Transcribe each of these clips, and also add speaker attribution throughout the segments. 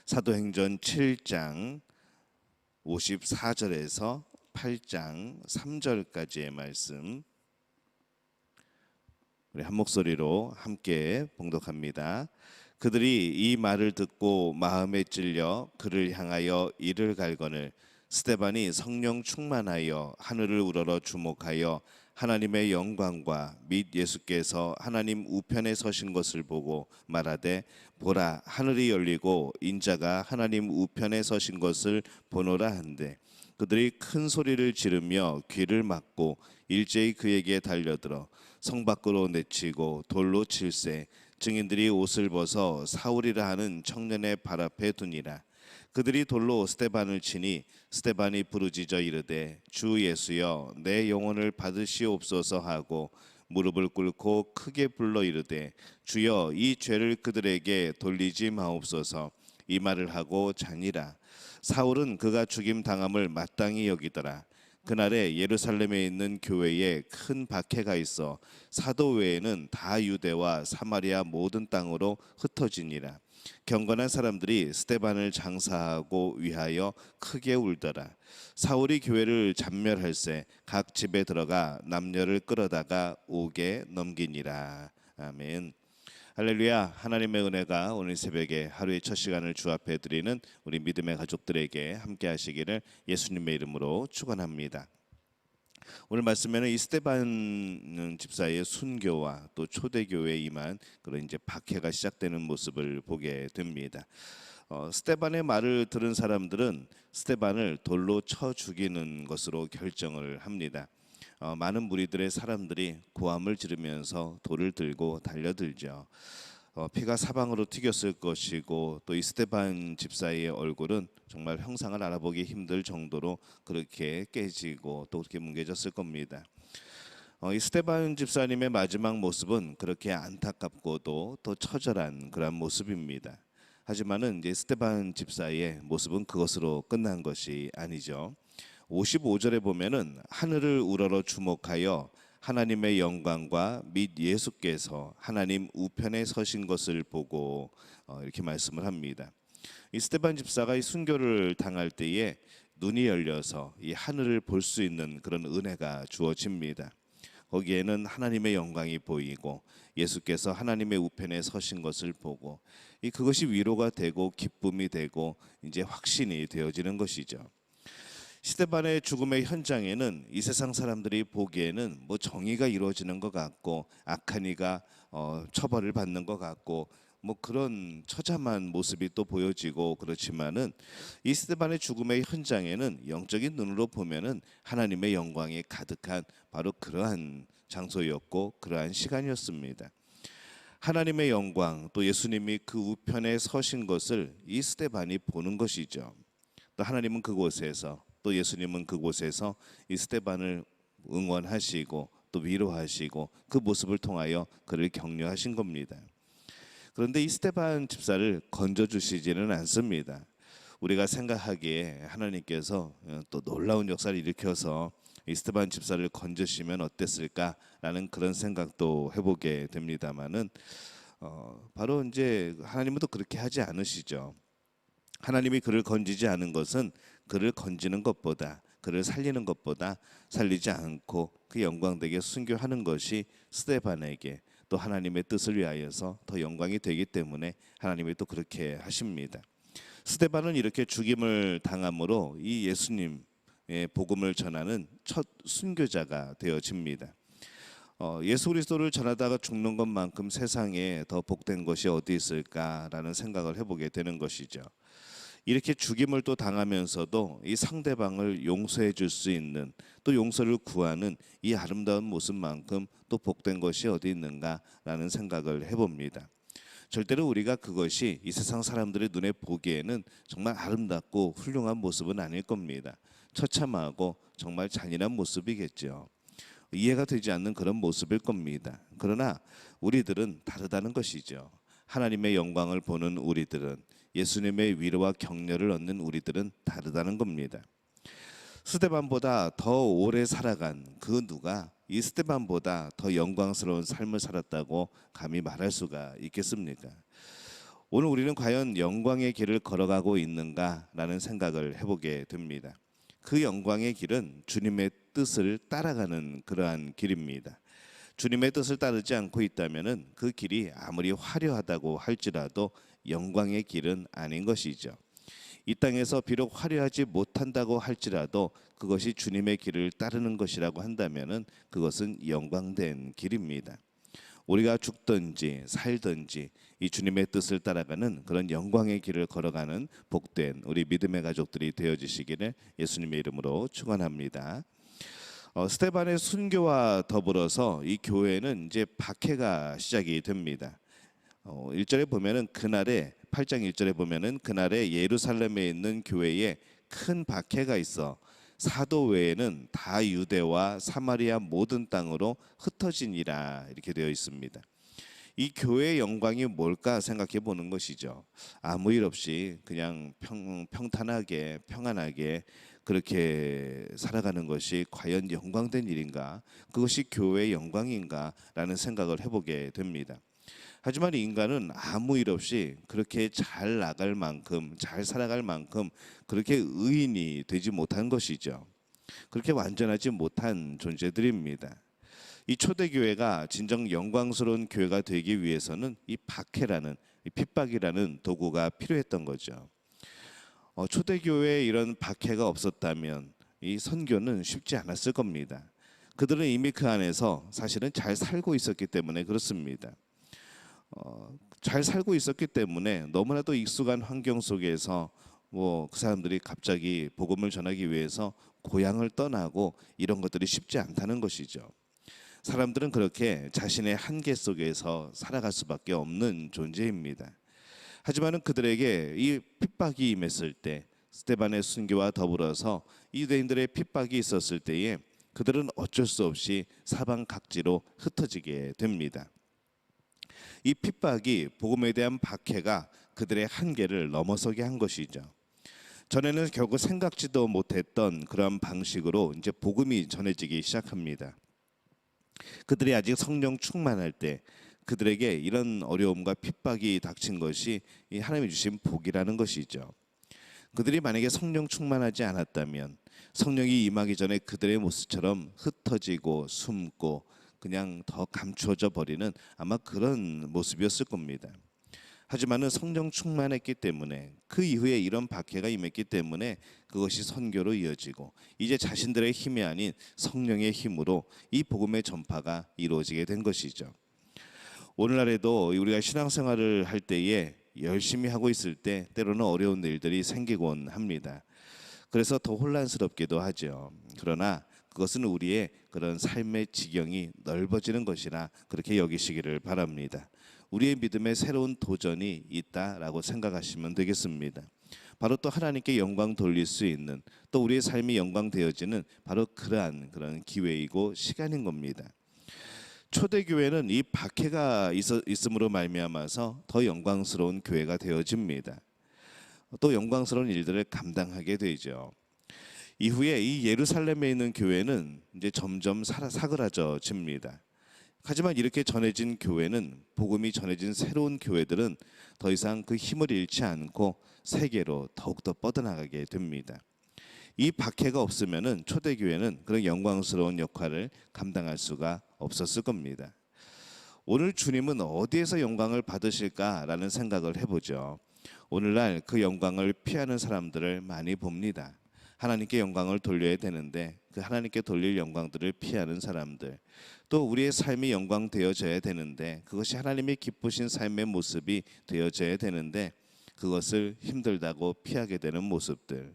Speaker 1: 사도행전 7장 54절에서 8장 3절까지의 말씀, 우리 한 목소리로 함께 봉독합니다. 그들이 이 말을 듣고 마음에 찔려 그를 향하여 이를 갈거늘 스데반이 성령 충만하여 하늘을 우러러 주목하여 하나님의 영광과 및 예수께서 하나님 우편에 서신 것을 보고 말하되 보라, 하늘이 열리고 인자가 하나님 우편에 서신 것을 보노라 한대, 그들이 큰 소리를 지르며 귀를 막고 일제히 그에게 달려들어 성 밖으로 내치고 돌로 칠세, 증인들이 옷을 벗어 사울이라 하는 청년의 발 앞에 두니라. 그들이 돌로 스데반을 치니 스데반이 부르짖어 이르되 주 예수여, 내 영혼을 받으시옵소서 하고 무릎을 꿇고 크게 불러 이르되 주여, 이 죄를 그들에게 돌리지 마옵소서. 이 말을 하고 자니라. 사울은 그가 죽임 당함을 마땅히 여기더라. 그날에 예루살렘에 있는 교회에 큰 박해가 있어 사도 외에는 다 유대와 사마리아 모든 땅으로 흩어지니라. 경건한 사람들이 스데반을 장사하고 위하여 크게 울더라. 사울이 교회를 잔멸할새 각 집에 들어가 남녀를 끌어다가 옥에 넘기니라. 아멘. 할렐루야. 하나님의 은혜가 오늘 새벽에 하루의 첫 시간을 주 앞에 드리는 우리 믿음의 가족들에게 함께 하시기를 예수님의 이름으로 축원합니다. 오늘 말씀에는 이 스데반 집사의 순교와 또 초대교회에 임한 그런 이제 박해가 시작되는 모습을 보게 됩니다. 스데반의 말을 들은 사람들은 스데반을 돌로 쳐 죽이는 것으로 결정을 합니다. 많은 무리들의 사람들이 고함을 지르면서 돌을 들고 달려들죠. 피가 사방으로 튀겼을 것이고 또 이 스데반 집사의 얼굴은 정말 형상을 알아보기 힘들 정도로 그렇게 깨지고 또 그렇게 뭉개졌을 겁니다. 이 스데반 집사님의 마지막 모습은 그렇게 안타깝고도 또 처절한 그런 모습입니다. 하지만은 이제 스데반 집사의 모습은 그것으로 끝난 것이 아니죠. 55절에 보면은 하늘을 우러러 주목하여 하나님의 영광과 및 예수께서 하나님 우편에 서신 것을 보고 이렇게 말씀을 합니다. 이 스데반 집사가 이 순교를 당할 때에 눈이 열려서 이 하늘을 볼 수 있는 그런 은혜가 주어집니다. 거기에는 하나님의 영광이 보이고 예수께서 하나님의 우편에 서신 것을 보고 그것이 위로가 되고 기쁨이 되고 이제 확신이 되어지는 것이죠. 스데반의 죽음의 현장에는 이 세상 사람들이 보기에는 뭐 정의가 이루어지는 것 같고 악한 이가 처벌을 받는 것 같고 뭐 그런 처참한 모습이 또 보여지고 그렇지만은 이 스데반의 죽음의 현장에는 영적인 눈으로 보면은 하나님의 영광이 가득한 바로 그러한 장소였고 그러한 시간이었습니다. 하나님의 영광 또 예수님이 그 우편에 서신 것을 이 스데반이 보는 것이죠. 또 하나님은 그곳에서 또 예수님은 그곳에서 이 스데반을 응원하시고 또 위로하시고 그 모습을 통하여 그를 격려하신 겁니다. 그런데 이 스데반 집사를 건져주시지는 않습니다. 우리가 생각하기에 하나님께서 또 놀라운 역사를 일으켜서 이 스데반 집사를 건져주시면 어땠을까라는 그런 생각도 해보게 됩니다만은 바로 이제 하나님은 또 그렇게 하지 않으시죠. 하나님이 그를 건지지 않은 것은 그를 건지는 것보다 그를 살리는 것보다 살리지 않고 그 영광되게 순교하는 것이 스데반에게 또 하나님의 뜻을 위하여서 더 영광이 되기 때문에 하나님이 또 그렇게 하십니다. 스데반은 이렇게 죽임을 당함으로 이 예수님의 복음을 전하는 첫 순교자가 되어집니다. 예수 그리스도를 전하다가 죽는 것만큼 세상에 더 복된 것이 어디 있을까라는 생각을 해보게 되는 것이죠. 이렇게 죽임을 또 당하면서도 이 상대방을 용서해 줄 수 있는 또 용서를 구하는 이 아름다운 모습만큼 또 복된 것이 어디 있는가라는 생각을 해봅니다. 절대로 우리가 그것이 이 세상 사람들의 눈에 보기에는 정말 아름답고 훌륭한 모습은 아닐 겁니다. 처참하고 정말 잔인한 모습이겠죠. 이해가 되지 않는 그런 모습일 겁니다. 그러나 우리들은 다르다는 것이죠. 하나님의 영광을 보는 우리들은, 예수님의 위로와 격려를 얻는 우리들은 다르다는 겁니다. 스데반보다 더 오래 살아간 그 누가 이 스데반보다 더 영광스러운 삶을 살았다고 감히 말할 수가 있겠습니까? 오늘 우리는 과연 영광의 길을 걸어가고 있는가라는 생각을 해보게 됩니다. 그 영광의 길은 주님의 뜻을 따라가는 그러한 길입니다. 주님의 뜻을 따르지 않고 있다면 그 길이 아무리 화려하다고 할지라도 영광의 길은 아닌 것이죠. 이 땅에서 비록 화려하지 못한다고 할지라도 그것이 주님의 길을 따르는 것이라고 한다면 그것은 영광된 길입니다. 우리가 죽든지 살든지 이 주님의 뜻을 따라가는 그런 영광의 길을 걸어가는 복된 우리 믿음의 가족들이 되어주시기를 예수님의 이름으로 축원합니다. 스데반의 순교와 더불어서 이 교회는 이제 박해가 시작이 됩니다. 1절에 보면은 그날에 8장 1절에 보면은 그날에 예루살렘에 있는 교회에 큰 박해가 있어 사도 외에는 다 유대와 사마리아 모든 땅으로 흩어지니라 이렇게 되어 있습니다. 이 교회의 영광이 뭘까 생각해 보는 것이죠. 아무 일 없이 그냥 평탄하게 평안하게 그렇게 살아가는 것이 과연 영광된 일인가? 그것이 교회의 영광인가라는 생각을 해보게 됩니다. 하지만 인간은 아무 일 없이 그렇게 잘 나갈 만큼 잘 살아갈 만큼 그렇게 의인이 되지 못한 것이죠. 그렇게 완전하지 못한 존재들입니다. 이 초대교회가 진정 영광스러운 교회가 되기 위해서는 이 박해라는 이 핍박이라는 도구가 필요했던 거죠. 초대교회에 이런 박해가 없었다면 이 선교는 쉽지 않았을 겁니다. 그들은 이미 그 안에서 사실은 잘 살고 있었기 때문에 그렇습니다. 잘 살고 있었기 때문에 너무나도 익숙한 환경 속에서 그 사람들이 갑자기 복음을 전하기 위해서 고향을 떠나고 이런 것들이 쉽지 않다는 것이죠. 사람들은 그렇게 자신의 한계 속에서 살아갈 수밖에 없는 존재입니다. 하지만 그들에게 이 핍박이 임했을 때 스데반의 순교와 더불어서 유대인들의 핍박이 있었을 때에 그들은 어쩔 수 없이 사방 각지로 흩어지게 됩니다. 이 핍박이 복음에 대한 박해가 그들의 한계를 넘어서게 한 것이죠. 전에는 결국 생각지도 못했던 그런 방식으로 이제 복음이 전해지기 시작합니다. 그들이 아직 성령 충만할 때 그들에게 이런 어려움과 핍박이 닥친 것이 이 하나님이 주신 복이라는 것이죠. 그들이 만약에 성령 충만하지 않았다면 성령이 임하기 전에 그들의 모습처럼 흩어지고 숨고 그냥 더 감추어져 버리는 아마 그런 모습이었을 겁니다. 하지만은 성령 충만했기 때문에 그 이후에 이런 박해가 임했기 때문에 그것이 선교로 이어지고 이제 자신들의 힘이 아닌 성령의 힘으로 이 복음의 전파가 이루어지게 된 것이죠. 오늘날에도 우리가 신앙생활을 할 때에 열심히 하고 있을 때 때로는 어려운 일들이 생기곤 합니다. 그래서 더 혼란스럽기도 하죠. 그러나 그것은 우리의 그런 삶의 지경이 넓어지는 것이라 그렇게 여기시기를 바랍니다. 우리의 믿음에 새로운 도전이 있다라고 생각하시면 되겠습니다. 바로 또 하나님께 영광 돌릴 수 있는 또 우리의 삶이 영광되어지는 바로 그러한 그런 기회이고 시간인 겁니다. 초대교회는 이 박해가 있음으로 말미암아서 더 영광스러운 교회가 되어집니다. 또 영광스러운 일들을 감당하게 되죠. 이후에 이 예루살렘에 있는 교회는 이제 점점 사그라져집니다. 하지만 이렇게 전해진 교회는 복음이 전해진 새로운 교회들은 더 이상 그 힘을 잃지 않고 세계로 더욱더 뻗어나가게 됩니다. 이 박해가 없으면은 초대교회는 그런 영광스러운 역할을 감당할 수가 없었을 겁니다. 오늘 주님은 어디에서 영광을 받으실까라는 생각을 해보죠. 오늘날 그 영광을 피하는 사람들을 많이 봅니다. 하나님께 영광을 돌려야 되는데 그 하나님께 돌릴 영광들을 피하는 사람들, 또 우리의 삶이 영광 되어져야 되는데 그것이 하나님이 기쁘신 삶의 모습이 되어져야 되는데 그것을 힘들다고 피하게 되는 모습들.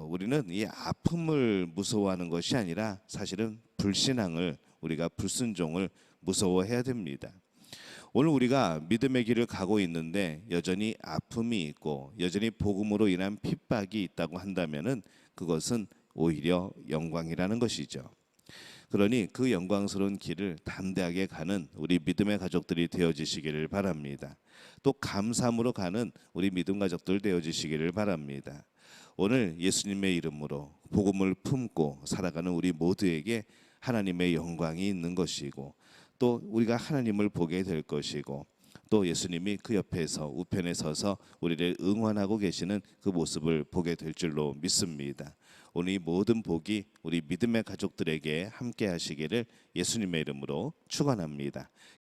Speaker 1: 우리는 이 아픔을 무서워하는 것이 아니라 사실은 불신앙을 우리가 불순종을 무서워해야 됩니다. 오늘 우리가 믿음의 길을 가고 있는데 여전히 아픔이 있고 여전히 복음으로 인한 핍박이 있다고 한다면은 그것은 오히려 영광이라는 것이죠. 그러니 그 영광스러운 길을 담대하게 가는 우리 믿음의 가족들이 되어지시기를 바랍니다. 또 감사함으로 가는 우리 믿음 가족들 되어지시기를 바랍니다. 오늘 예수님의 이름으로 복음을 품고 살아가는 우리 모두에게 하나님의 영광이 있는 것이고 또 우리가 하나님을 보게 될 것이고 또 예수님이 그 옆에서 우편에 서서 우리를 응원하고 계시는 그 모습을 보게 될 줄로 믿습니다. 오늘 이 모든 복이 우리 믿음의 가족들에게 함께 하시기를 예수님의 이름으로 축원합니다.